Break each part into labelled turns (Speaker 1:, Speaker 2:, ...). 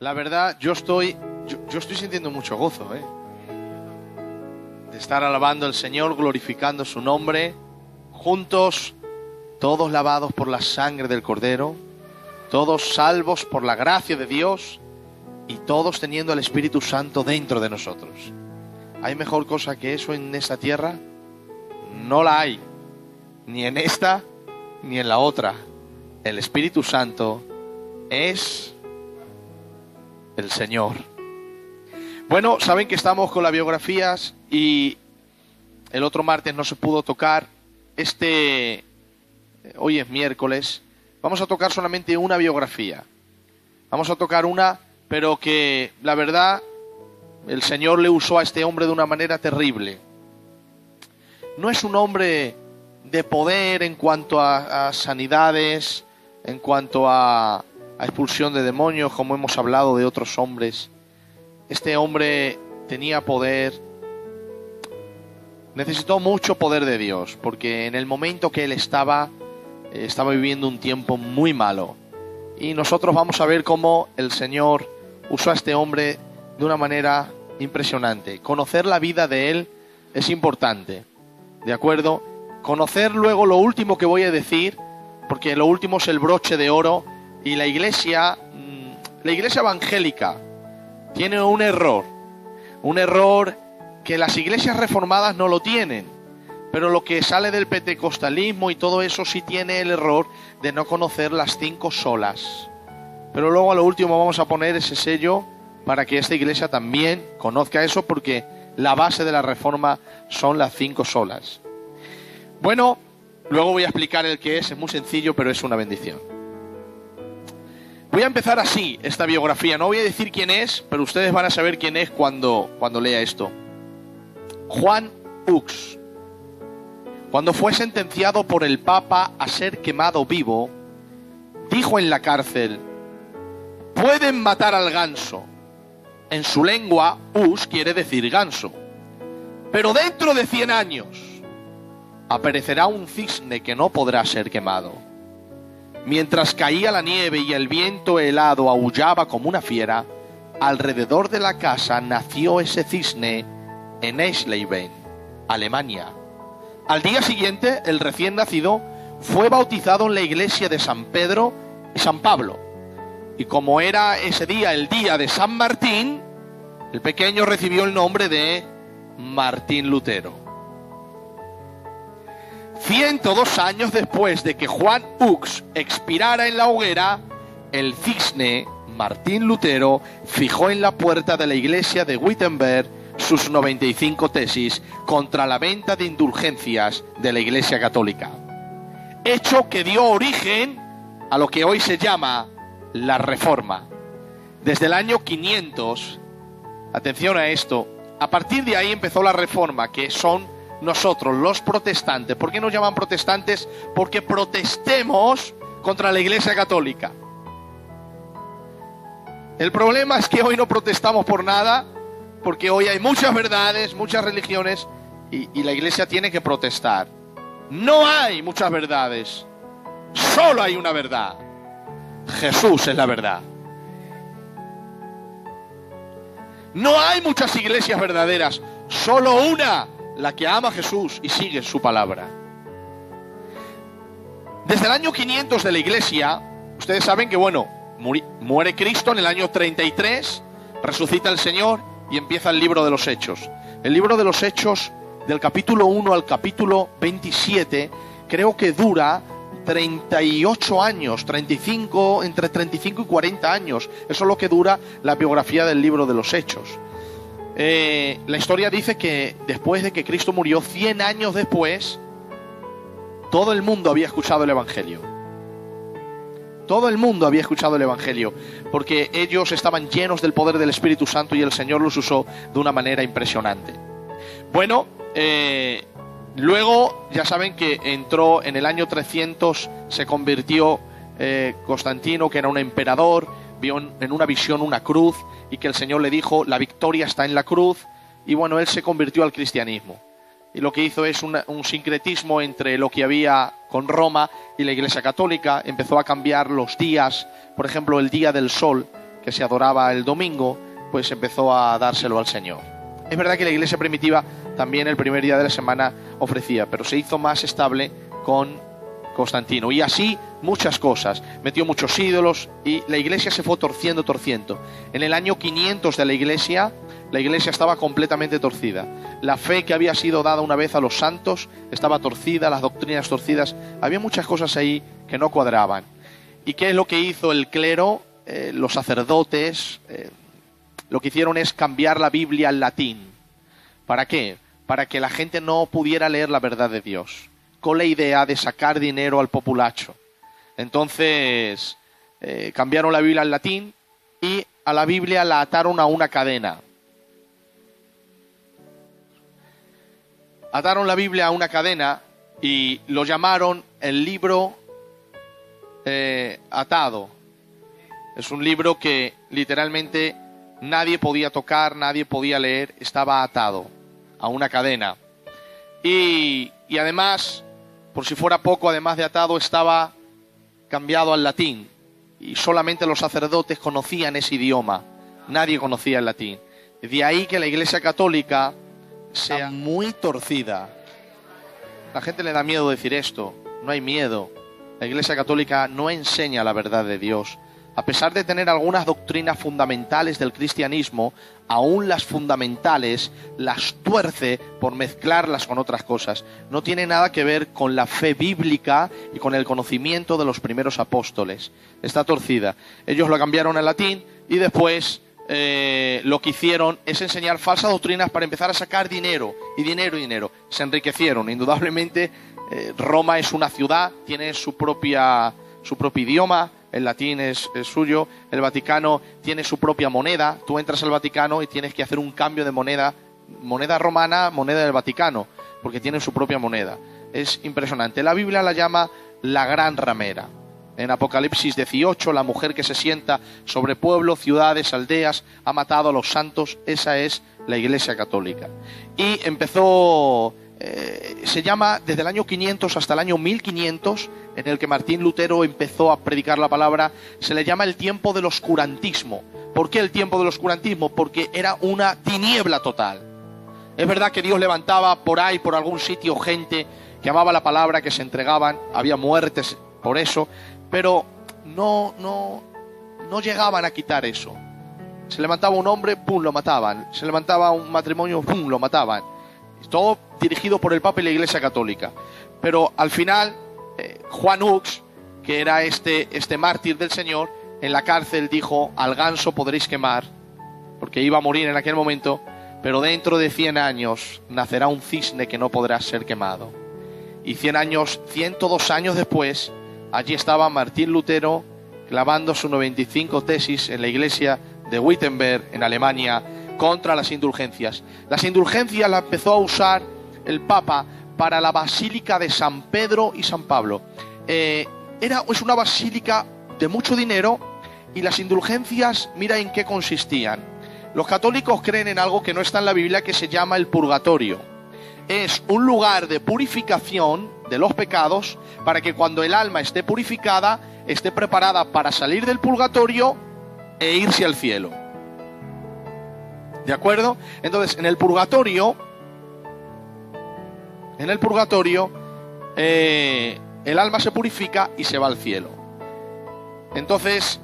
Speaker 1: La verdad, yo estoy sintiendo mucho gozo, de estar alabando al Señor, glorificando su nombre, juntos, todos lavados por la sangre del Cordero, todos salvos por la gracia de Dios y todos teniendo al Espíritu Santo dentro de nosotros. ¿Hay mejor cosa que eso en esta tierra? No la hay, ni en esta ni en la otra. El Espíritu Santo es el Señor. Bueno, saben que estamos con las biografías y el otro martes no se pudo tocar. Hoy es miércoles. Vamos a tocar solamente una biografía. Vamos a tocar una, pero que la verdad el Señor le usó a este hombre de una manera terrible. No es un hombre de poder en cuanto a sanidades, en cuanto a expulsión de demonios, como hemos hablado de otros hombres. Este hombre tenía poder, necesitó mucho poder de Dios, porque en el momento que él estaba viviendo un tiempo muy malo. Y nosotros vamos a ver cómo el Señor usó a este hombre de una manera impresionante. Conocer la vida de él es importante, ¿de acuerdo? Conocer luego lo último que voy a decir, porque lo último es el broche de oro. Y la iglesia evangélica tiene un error que las iglesias reformadas no lo tienen, pero lo que sale del pentecostalismo y todo eso sí tiene el error de no conocer las 5 solas. Pero luego a lo último vamos a poner ese sello para que esta iglesia también conozca eso, porque la base de la reforma son las 5 solas. Bueno, luego voy a explicar el que es muy sencillo, pero es una bendición. Voy a empezar así esta biografía. No voy a decir quién es, pero ustedes van a saber quién es cuando lea esto. Juan Hux. Cuando fue sentenciado por el Papa a ser quemado vivo, dijo en la cárcel: pueden matar al ganso. En su lengua, Hux quiere decir ganso. Pero dentro de 100 años aparecerá un cisne que no podrá ser quemado. Mientras caía la nieve y el viento helado aullaba como una fiera, alrededor de la casa nació ese cisne en Eisleben, Alemania. Al día siguiente, el recién nacido fue bautizado en la iglesia de San Pedro y San Pablo. Y como era ese día el día de San Martín, el pequeño recibió el nombre de Martín Lutero. 102 años después de que Juan Hux expirara en la hoguera, el cisne Martín Lutero fijó en la puerta de la iglesia de Wittenberg sus 95 tesis contra la venta de indulgencias de la Iglesia Católica, hecho que dio origen a lo que hoy se llama la Reforma. Desde el año 500, atención a esto, a partir de ahí empezó la Reforma, que son nosotros, los protestantes. ¿Por qué nos llaman protestantes? Porque protestemos contra la Iglesia Católica. El problema es que hoy no protestamos por nada, porque hoy hay muchas verdades, muchas religiones, y la Iglesia tiene que protestar. No hay muchas verdades, solo hay una verdad. Jesús es la verdad. No hay muchas iglesias verdaderas, solo una, la que ama a Jesús y sigue su palabra. Desde el año 500 de la iglesia, ustedes saben que muere Cristo en el año 33, resucita el Señor y empieza el libro de los Hechos. El libro de los Hechos, del capítulo 1 al capítulo 27, creo que dura 38 años, entre 35 y 40 años. Eso es lo que dura la biografía del libro de los Hechos. La historia dice que después de que Cristo murió, 100 años después, todo el mundo había escuchado el Evangelio. Todo el mundo había escuchado el Evangelio, porque ellos estaban llenos del poder del Espíritu Santo y el Señor los usó de una manera impresionante. Bueno, luego ya saben que entró en el año 300, se convirtió Constantino, que era un emperador, vio en una visión una cruz y que el Señor le dijo: la victoria está en la cruz. Y bueno, él se convirtió al cristianismo. Y lo que hizo es un sincretismo entre lo que había con Roma y la Iglesia Católica. Empezó a cambiar los días. Por ejemplo, el día del sol que se adoraba el domingo, pues empezó a dárselo al Señor. Es verdad que la iglesia primitiva también el primer día de la semana ofrecía, pero se hizo más estable con Constantino. Y así muchas cosas. Metió muchos ídolos y la iglesia se fue torciendo. En el año 500 de la iglesia estaba completamente torcida. La fe que había sido dada una vez a los santos estaba torcida, las doctrinas torcidas. Había muchas cosas ahí que no cuadraban. ¿Y qué es lo que hizo el clero? Los sacerdotes lo que hicieron es cambiar la Biblia al latín. ¿Para qué? Para que la gente no pudiera leer la verdad de Dios, con la idea de sacar dinero al populacho. Entonces cambiaron la Biblia al latín y a la Biblia la ataron a una cadena. Ataron la Biblia a una cadena y lo llamaron el libro atado. Es un libro que literalmente nadie podía tocar, nadie podía leer, estaba atado a una cadena. Y además, por si fuera poco, además de atado, estaba cambiado al latín. Y solamente los sacerdotes conocían ese idioma. Nadie conocía el latín. De ahí que la Iglesia Católica sea muy torcida. La gente le da miedo decir esto. No hay miedo. La Iglesia Católica no enseña la verdad de Dios. A pesar de tener algunas doctrinas fundamentales del cristianismo, aún las fundamentales las tuerce por mezclarlas con otras cosas. No tiene nada que ver con la fe bíblica y con el conocimiento de los primeros apóstoles. Está torcida. Ellos lo cambiaron al latín y después lo que hicieron es enseñar falsas doctrinas para empezar a sacar dinero. Se enriquecieron. Indudablemente, Roma es una ciudad, tiene su propio idioma. El latín es suyo, el Vaticano tiene su propia moneda. Tú entras al Vaticano y tienes que hacer un cambio de moneda romana, moneda del Vaticano, porque tienen su propia moneda. Es impresionante. La Biblia la llama la gran ramera. En Apocalipsis 18, la mujer que se sienta sobre pueblos, ciudades, aldeas, ha matado a los santos. Esa es la Iglesia Católica. Y empezó... se llama desde el año 500 hasta el año 1500, en el que Martín Lutero empezó a predicar la palabra, se le llama el tiempo del oscurantismo. ¿Por qué el tiempo del oscurantismo? Porque era una tiniebla total. Es verdad que Dios levantaba por ahí, por algún sitio, gente que amaba la palabra, que se entregaban, había muertes por eso, pero no llegaban a quitar eso. Se levantaba un hombre, ¡pum!, lo mataban. Se levantaba un matrimonio, ¡pum!, lo mataban. Todo dirigido por el Papa y la Iglesia Católica. Pero al final, Juan Hux, que era este mártir del Señor, en la cárcel dijo: al ganso podréis quemar, porque iba a morir en aquel momento, pero dentro de 100 años nacerá un cisne que no podrá ser quemado. Y 102 años después, allí estaba Martín Lutero clavando sus 95 tesis en la iglesia de Wittenberg, en Alemania, contra las indulgencias. Las indulgencias las empezó a usar el Papa para la Basílica de San Pedro y San Pablo. Es una basílica de mucho dinero, y las indulgencias, mira en qué consistían. Los católicos creen en algo que no está en la Biblia, que se llama el purgatorio. Es un lugar de purificación de los pecados para que cuando el alma esté purificada, esté preparada para salir del purgatorio e irse al cielo. ¿De acuerdo? Entonces, en el purgatorio, el alma se purifica y se va al cielo. Entonces,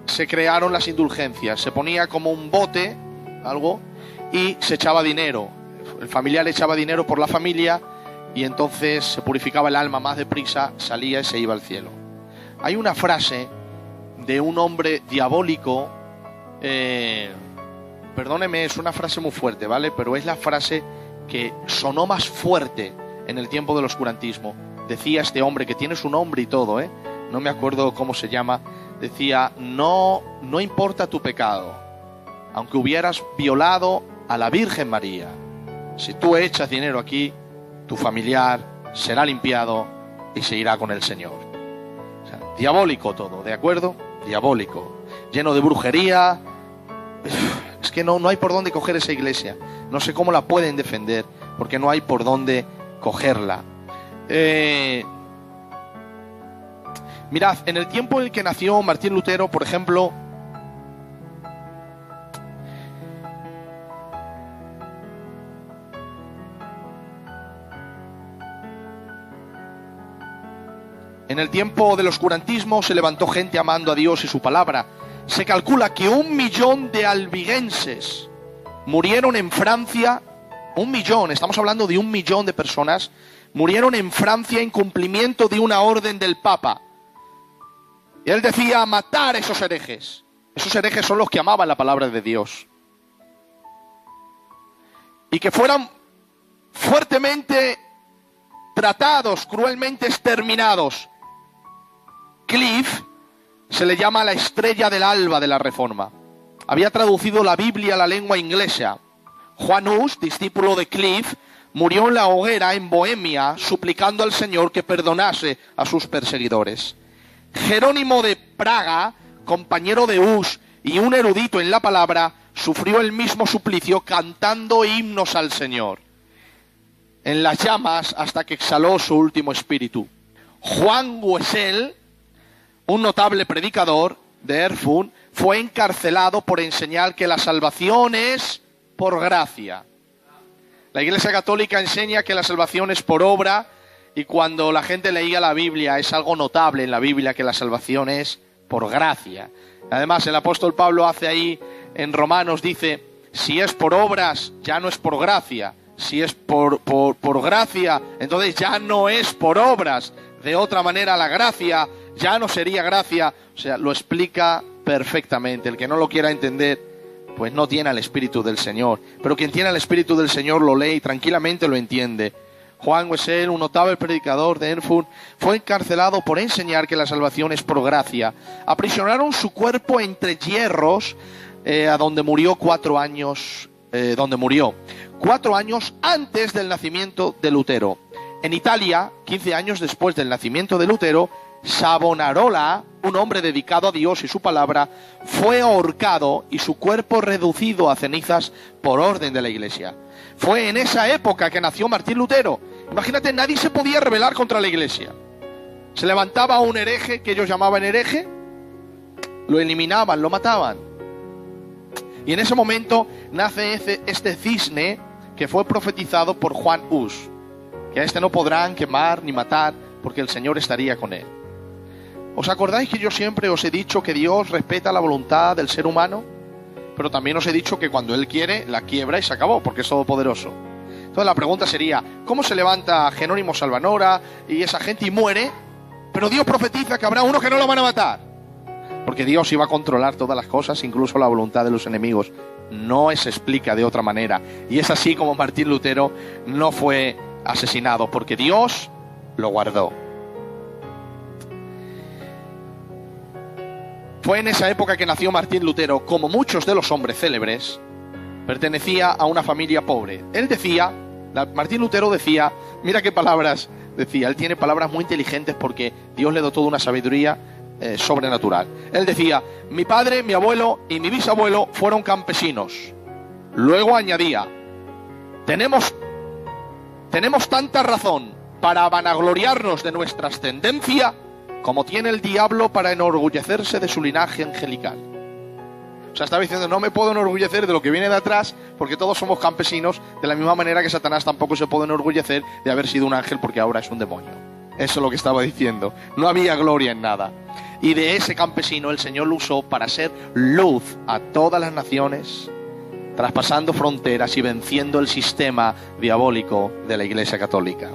Speaker 1: se crearon las indulgencias. Se ponía como un bote, algo, y se echaba dinero. El familiar echaba dinero por la familia, y entonces se purificaba el alma más deprisa, salía y se iba al cielo. Hay una frase de un hombre diabólico, perdóneme, es una frase muy fuerte, ¿vale? Pero es la frase que sonó más fuerte en el tiempo del oscurantismo. Decía este hombre, que tiene su nombre y todo, no me acuerdo cómo se llama. Decía: no importa tu pecado, aunque hubieras violado a la Virgen María, si tú echas dinero aquí, tu familiar será limpiado y se irá con el Señor. O sea, diabólico todo, ¿de acuerdo? Diabólico, lleno de brujería. Es que no hay por dónde coger esa iglesia. No sé cómo la pueden defender, porque no hay por dónde cogerla. Mirad, en el tiempo en el que nació Martín Lutero, por ejemplo, En el tiempo del oscurantismo se levantó gente amando a Dios y su palabra. Se calcula que 1 millón de albigenses murieron en Francia. 1 millón, estamos hablando de 1 millón de personas, murieron en Francia en cumplimiento de una orden del Papa. Y él decía: matar a esos herejes. Esos herejes son los que amaban la palabra de Dios. Y que fueran fuertemente tratados, cruelmente exterminados. Cliff se le llama la estrella del alba de la Reforma. Había traducido la Biblia a la lengua inglesa. Juan Hus, discípulo de Cliff, murió en la hoguera en Bohemia, suplicando al Señor que perdonase a sus perseguidores. Jerónimo de Praga, compañero de Hus y un erudito en la palabra, sufrió el mismo suplicio cantando himnos al Señor en las llamas hasta que exhaló su último espíritu. Juan Wessel, un notable predicador de Erfurt, fue encarcelado por enseñar que la salvación es por gracia. La Iglesia Católica enseña que la salvación es por obra, y cuando la gente leía la Biblia, es algo notable en la Biblia que la salvación es por gracia. Además, el apóstol Pablo hace ahí en Romanos, dice: si es por obras, ya no es por gracia. Si es por gracia, entonces ya no es por obras. De otra manera, la gracia ya no sería gracia. O sea, lo explica perfectamente. El que no lo quiera entender, pues no tiene al Espíritu del Señor. Pero quien tiene al Espíritu del Señor lo lee y tranquilamente lo entiende. Juan Wessel, un notable predicador de Erfurt, fue encarcelado por enseñar que la salvación es por gracia. Aprisionaron su cuerpo entre hierros, a donde murió 4 años, 4 años antes del nacimiento de Lutero. En Italia, 15 años después del nacimiento de Lutero, Savonarola, un hombre dedicado a Dios y su palabra, fue ahorcado y su cuerpo reducido a cenizas por orden de la Iglesia. Fue en esa época que nació Martín Lutero. Imagínate, nadie se podía rebelar contra la Iglesia. Se levantaba un hereje que ellos llamaban hereje, lo eliminaban, lo mataban. Y en ese momento nace este cisne que fue profetizado por Juan Hus, que a este no podrán quemar ni matar porque el Señor estaría con él. ¿Os acordáis que yo siempre os he dicho que Dios respeta la voluntad del ser humano? Pero también os he dicho que cuando Él quiere, la quiebra y se acabó, porque es todopoderoso. Entonces la pregunta sería: ¿cómo se levanta Jerónimo Salvanora y esa gente y muere? Pero Dios profetiza que habrá uno que no lo van a matar. Porque Dios iba a controlar todas las cosas, incluso la voluntad de los enemigos. No se explica de otra manera. Y es así como Martín Lutero no fue asesinado, porque Dios lo guardó. Fue en esa época que nació Martín Lutero. Como muchos de los hombres célebres, pertenecía a una familia pobre. Él decía, Martín Lutero decía, mira qué palabras decía, él tiene palabras muy inteligentes porque Dios le dotó de una sabiduría sobrenatural. Él decía: mi padre, mi abuelo y mi bisabuelo fueron campesinos. Luego añadía: tenemos tanta razón para vanagloriarnos de nuestra ascendencia como tiene el diablo para enorgullecerse de su linaje angelical. O sea, estaba diciendo: no me puedo enorgullecer de lo que viene de atrás, porque todos somos campesinos, de la misma manera que Satanás tampoco se puede enorgullecer de haber sido un ángel, porque ahora es un demonio. Eso es lo que estaba diciendo. No había gloria en nada. Y de ese campesino el Señor lo usó para ser luz a todas las naciones, traspasando fronteras y venciendo el sistema diabólico de la Iglesia Católica.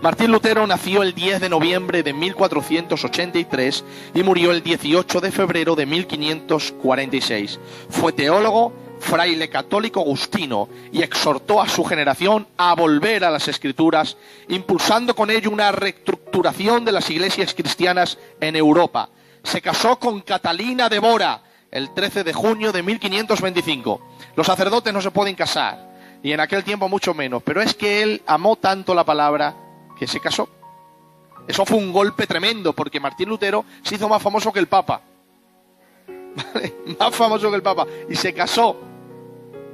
Speaker 1: Martín Lutero nació el 10 de noviembre de 1483 y murió el 18 de febrero de 1546. Fue teólogo, fraile católico agustino, y exhortó a su generación a volver a las Escrituras, impulsando con ello una reestructuración de las iglesias cristianas en Europa. Se casó con Catalina de Bora el 13 de junio de 1525. Los sacerdotes no se pueden casar, y en aquel tiempo mucho menos, pero es que él amó tanto la palabra que se casó. Eso fue un golpe tremendo, porque Martín Lutero se hizo más famoso que el Papa. ¿Vale? Más famoso que el Papa. Y se casó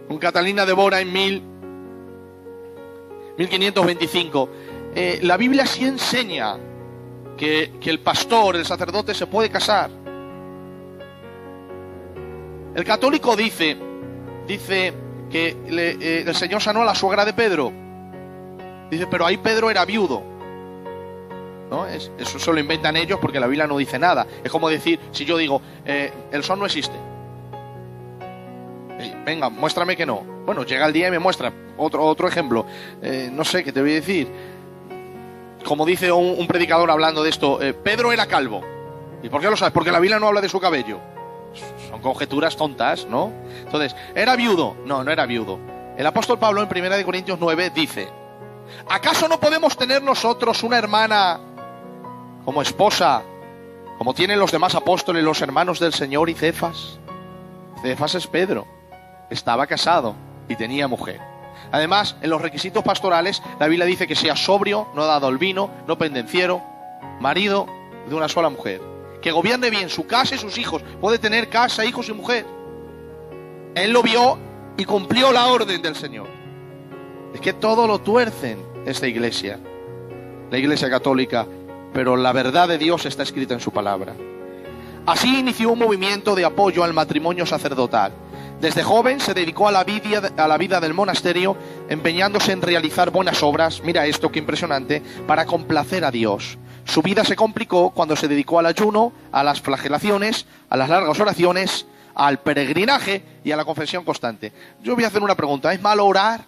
Speaker 1: con Catalina de Bora en 1525. La Biblia sí enseña que el pastor, el sacerdote, se puede casar. El católico dice que el Señor sanó a la suegra de Pedro. Dice, pero ahí Pedro era viudo. ¿no? Eso se lo inventan ellos porque la Biblia no dice nada. Es como decir, si yo digo, el sol no existe. Venga, muéstrame que no. Bueno, llega el día y me muestra. Otro ejemplo. No sé, ¿qué te voy a decir? Como dice un predicador hablando de esto, Pedro era calvo. ¿Y por qué lo sabes? Porque la Biblia no habla de su cabello. Son conjeturas tontas, ¿no? Entonces, ¿era viudo? No, no era viudo. El apóstol Pablo en 1 Corintios 9 dice: ¿acaso no podemos tener nosotros una hermana como esposa, como tienen los demás apóstoles, los hermanos del Señor y Cefas? Cefas es Pedro. Estaba casado y tenía mujer. Además, en los requisitos pastorales, la Biblia dice que sea sobrio, no dado al vino, no pendenciero, marido de una sola mujer, que gobierne bien su casa y sus hijos. Puede tener casa, hijos y mujer. Él lo vio y cumplió la orden del Señor. Es que todo lo tuercen esta iglesia, la iglesia católica, pero la verdad de Dios está escrita en su palabra. Así inició un movimiento de apoyo al matrimonio sacerdotal. Desde joven se dedicó a la vida del monasterio, empeñándose en realizar buenas obras, mira esto qué impresionante, para complacer a Dios. Su vida se complicó cuando se dedicó al ayuno, a las flagelaciones, a las largas oraciones, al peregrinaje y a la confesión constante. Yo voy a hacer una pregunta: ¿es malo orar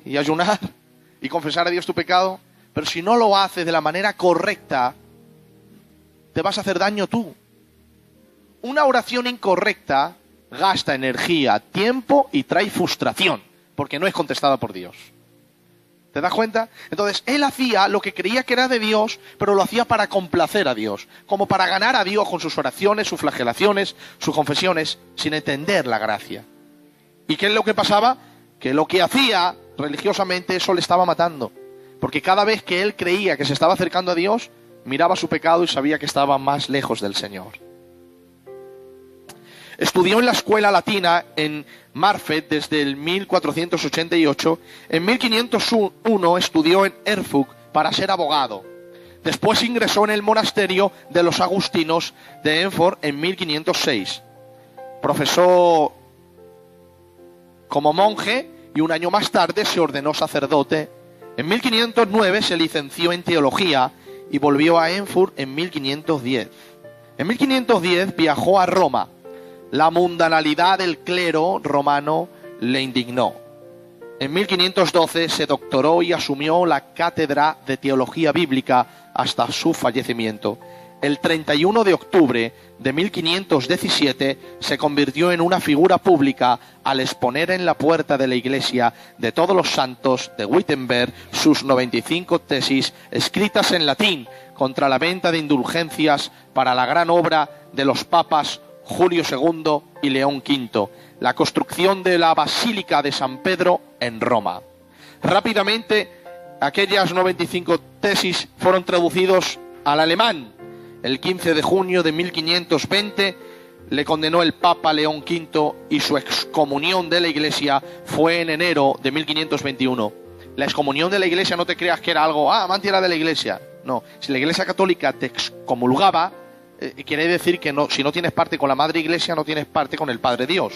Speaker 1: y ayunar y confesar a Dios tu pecado? Pero si no lo haces de la manera correcta, te vas a hacer daño tú. Una oración incorrecta gasta energía, tiempo y trae frustración, porque no es contestada por Dios. ¿Te das cuenta? Entonces, él hacía lo que creía que era de Dios, pero lo hacía para complacer a Dios, como para ganar a Dios con sus oraciones, sus flagelaciones, sus confesiones, sin entender la gracia. ¿Y qué es lo que pasaba? Que lo que hacía religiosamente, eso le estaba matando. Porque cada vez que él creía que se estaba acercando a Dios, miraba su pecado y sabía que estaba más lejos del Señor. Estudió en la escuela latina en Marfet desde el 1488. En 1501 estudió en Erfurt para ser abogado. Después ingresó en el monasterio de los agustinos de Erfurt en 1506. Profesó como monje y un año más tarde se ordenó sacerdote. En 1509 se licenció en teología y volvió a Erfurt en 1510. En 1510 viajó a Roma. La mundanalidad del clero romano le indignó. En 1512 se doctoró y asumió la cátedra de teología bíblica hasta su fallecimiento. El 31 de octubre de 1517 se convirtió en una figura pública al exponer en la puerta de la iglesia de todos los santos de Wittenberg sus 95 tesis escritas en latín contra la venta de indulgencias para la gran obra de los papas Julio II y León V, la construcción de la Basílica de San Pedro en Roma. Rápidamente, aquellas 95 tesis fueron traducidos al alemán. El 15 de junio de 1520 le condenó el Papa León V y su excomunión de la Iglesia fue en enero de 1521. La excomunión de la Iglesia, no te creas que era algo, Manti era de la Iglesia. No, si la Iglesia Católica te excomulgaba, quiere decir que no, si no tienes parte con la Madre Iglesia, no tienes parte con el Padre Dios.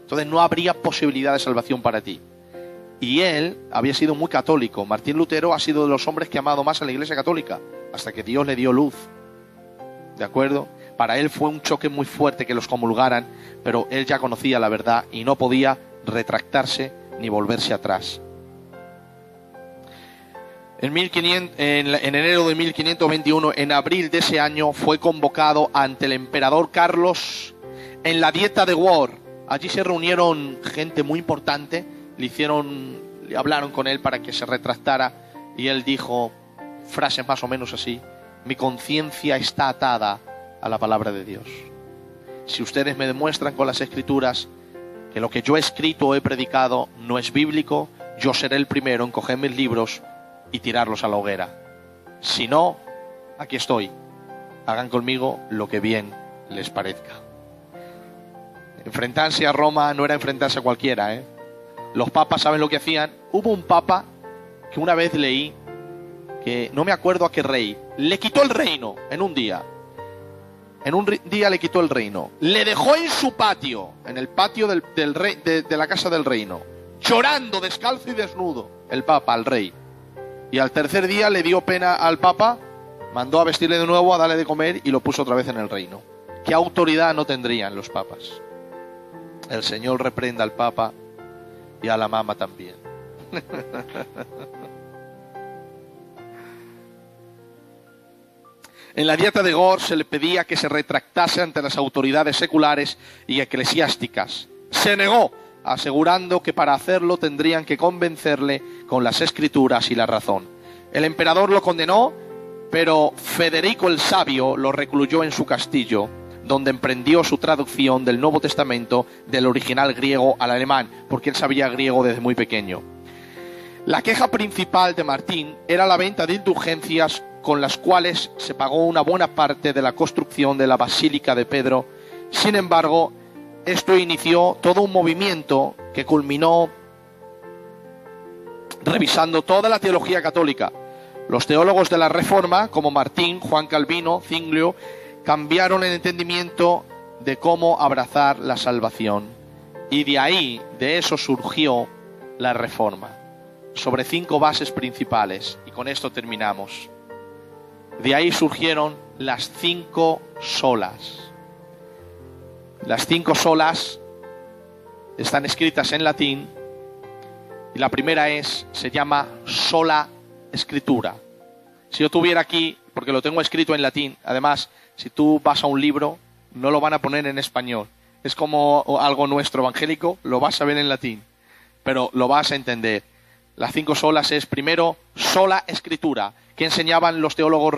Speaker 1: Entonces no habría posibilidad de salvación para ti. Y él había sido muy católico. Martín Lutero ha sido de los hombres que ha amado más a la Iglesia Católica, hasta que Dios le dio luz. ¿De acuerdo? Para él fue un choque muy fuerte que los comulgaran, pero él ya conocía la verdad y no podía retractarse ni volverse atrás. En enero de 1521, en abril de ese año, fue convocado ante el emperador Carlos en la Dieta de Worms. Allí se reunieron gente muy importante, le hablaron con él para que se retractara y él dijo frases más o menos así: mi conciencia está atada a la palabra de Dios. Si ustedes me demuestran con las Escrituras que lo que yo he escrito o he predicado no es bíblico, yo seré el primero en coger mis libros y tirarlos a la hoguera. Si no, aquí estoy. Hagan conmigo lo que bien les parezca. Enfrentarse a Roma no era enfrentarse a cualquiera, ¿eh? Los papas, ¿saben lo que hacían? Hubo un papa que una vez leí que no me acuerdo a qué rey le quitó el reino en un día. En un día le quitó el reino. Le dejó en su patio, en el patio del rey, de la casa del reino, llorando, descalzo y desnudo, el papa al rey. Y al tercer día le dio pena al papa Mandó a vestirle de nuevo, a darle de comer y lo puso otra vez en el reino. ¿Qué autoridad no tendrían los papas? El Señor reprenda al papa y a la mama también. En la dieta de Gore se le pedía que se retractase ante las autoridades seculares y eclesiásticas. Se negó, asegurando que para hacerlo tendrían que convencerle con las escrituras y la razón. El emperador lo condenó, pero Federico el Sabio lo recluyó en su castillo, donde emprendió su traducción del Nuevo Testamento del original griego al alemán, porque él sabía griego desde muy pequeño. La queja principal de Martín era la venta de indulgencias con las cuales se pagó una buena parte de la construcción de la Basílica de Pedro. Sin embargo, esto inició todo un movimiento que culminó revisando toda la teología católica. Los teólogos de la Reforma, como Martín, Juan Calvino, Zwinglio, cambiaron el entendimiento de cómo abrazar la salvación. Y de eso surgió la Reforma, sobre 5 bases principales. Y con esto terminamos. De ahí surgieron las 5 solas. Las 5 solas están escritas en latín y la primera se llama sola escritura. Si yo tuviera aquí, porque lo tengo escrito en latín, además, si tú vas a un libro, no lo van a poner en español. Es como algo nuestro evangélico, lo vas a ver en latín, pero lo vas a entender. Las 5 solas es, primero, sola escritura. ¿Qué enseñaban los teólogos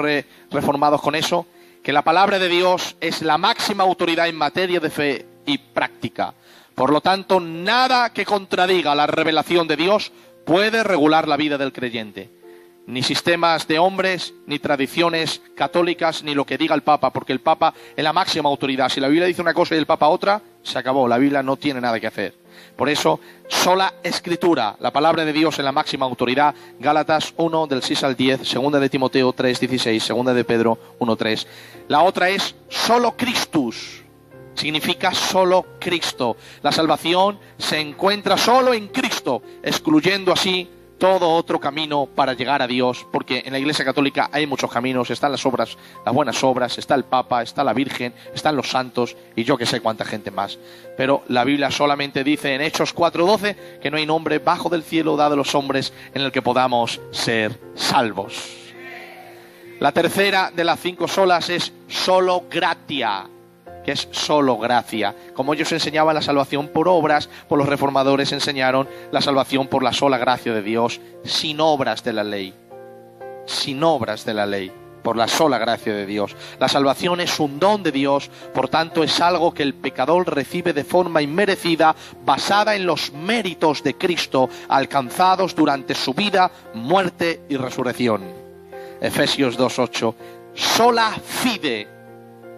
Speaker 1: reformados con eso? Que la palabra de Dios es la máxima autoridad en materia de fe y práctica. Por lo tanto, nada que contradiga la revelación de Dios puede regular la vida del creyente. Ni sistemas de hombres, ni tradiciones católicas, ni lo que diga el Papa, porque el Papa es la máxima autoridad. Si la Biblia dice una cosa y el Papa otra, se acabó. La Biblia no tiene nada que hacer. Por eso, sola escritura, la palabra de Dios es la máxima autoridad. Gálatas 1, del 6 al 10, segunda de Timoteo 3, 16, segunda de Pedro 1, 3. La otra es solo Christus, significa solo Cristo. La salvación se encuentra solo en Cristo, excluyendo así todo otro camino para llegar a Dios, porque en la Iglesia Católica hay muchos caminos. Están las obras, las buenas obras, está el Papa, está la Virgen, están los santos y yo que sé cuánta gente más. Pero la Biblia solamente dice en Hechos 4:12 que no hay nombre bajo del cielo dado a los hombres en el que podamos ser salvos. La tercera de las 5 solas es solo gratia, que es solo gracia. Como ellos enseñaban la salvación por obras, por los reformadores enseñaron la salvación por la sola gracia de Dios, sin obras de la ley. Sin obras de la ley, por la sola gracia de Dios. La salvación es un don de Dios, por tanto es algo que el pecador recibe de forma inmerecida, basada en los méritos de Cristo, alcanzados durante su vida, muerte y resurrección. Efesios 2:8. Sola fide.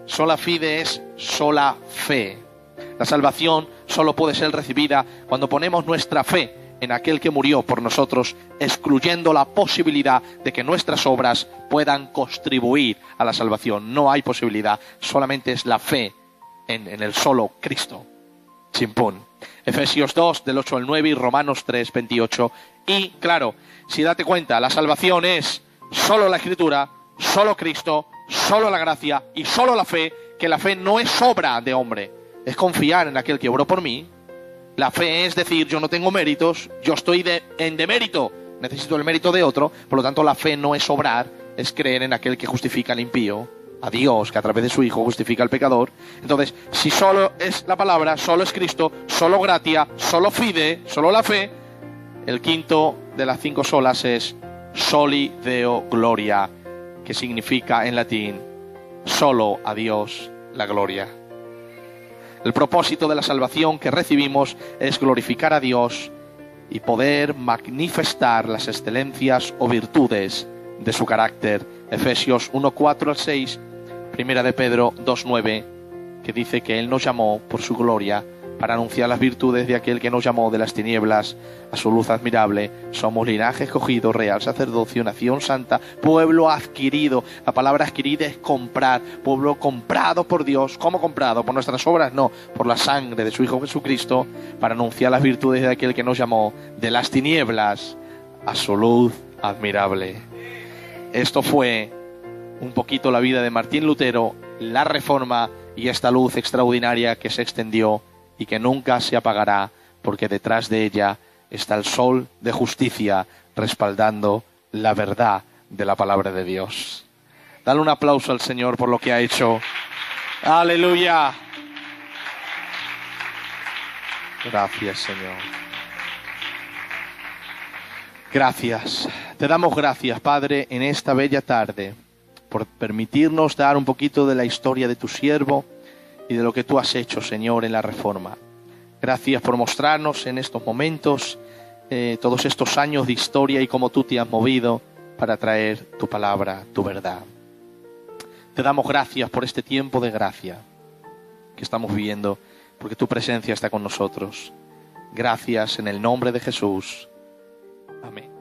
Speaker 1: Sola fide es sola fe. La salvación solo puede ser recibida cuando ponemos nuestra fe en aquel que murió por nosotros, excluyendo la posibilidad de que nuestras obras puedan contribuir a la salvación. No hay posibilidad, solamente es la fe en el solo Cristo. Chimpún. Efesios 2, del 8 al 9 y Romanos 3, 28. Y claro, si date cuenta, la salvación es solo la Escritura, solo Cristo, solo la gracia y solo la fe, que la fe no es obra de hombre, es confiar en aquel que obró por mí. La fe es decir, yo no tengo méritos, yo estoy en demérito, necesito el mérito de otro, por lo tanto la fe no es obrar, es creer en aquel que justifica al impío, a Dios, que a través de su Hijo justifica al pecador. Entonces, si solo es la palabra, solo es Cristo, solo gratia, solo fide, solo la fe, el quinto de las 5 solas es soli Deo gloria, que significa en latín solo a Dios la gloria. El propósito de la salvación que recibimos es glorificar a Dios y poder manifestar las excelencias o virtudes de su carácter. Efesios 1:4 al 6, primera de Pedro 2:9, que dice que Él nos llamó por su gloria para anunciar las virtudes de aquel que nos llamó de las tinieblas a su luz admirable. Somos linaje escogido, real sacerdocio, nación santa, pueblo adquirido. La palabra adquirida es comprar, pueblo comprado por Dios. ¿Cómo comprado? ¿Por nuestras obras? No, por la sangre de su Hijo Jesucristo, para anunciar las virtudes de aquel que nos llamó de las tinieblas a su luz admirable. Esto fue un poquito la vida de Martín Lutero, la Reforma y esta luz extraordinaria que se extendió y que nunca se apagará, porque detrás de ella está el sol de justicia respaldando la verdad de la palabra de Dios. Dale un aplauso al Señor por lo que ha hecho. ¡Aleluya! Gracias, Señor. Gracias. Te damos gracias, Padre, en esta bella tarde, por permitirnos dar un poquito de la historia de tu siervo y de lo que tú has hecho, Señor, en la Reforma. Gracias por mostrarnos en estos momentos todos estos años de historia y cómo tú te has movido para traer tu palabra, tu verdad. Te damos gracias por este tiempo de gracia que estamos viviendo, porque tu presencia está con nosotros. Gracias en el nombre de Jesús. Amén.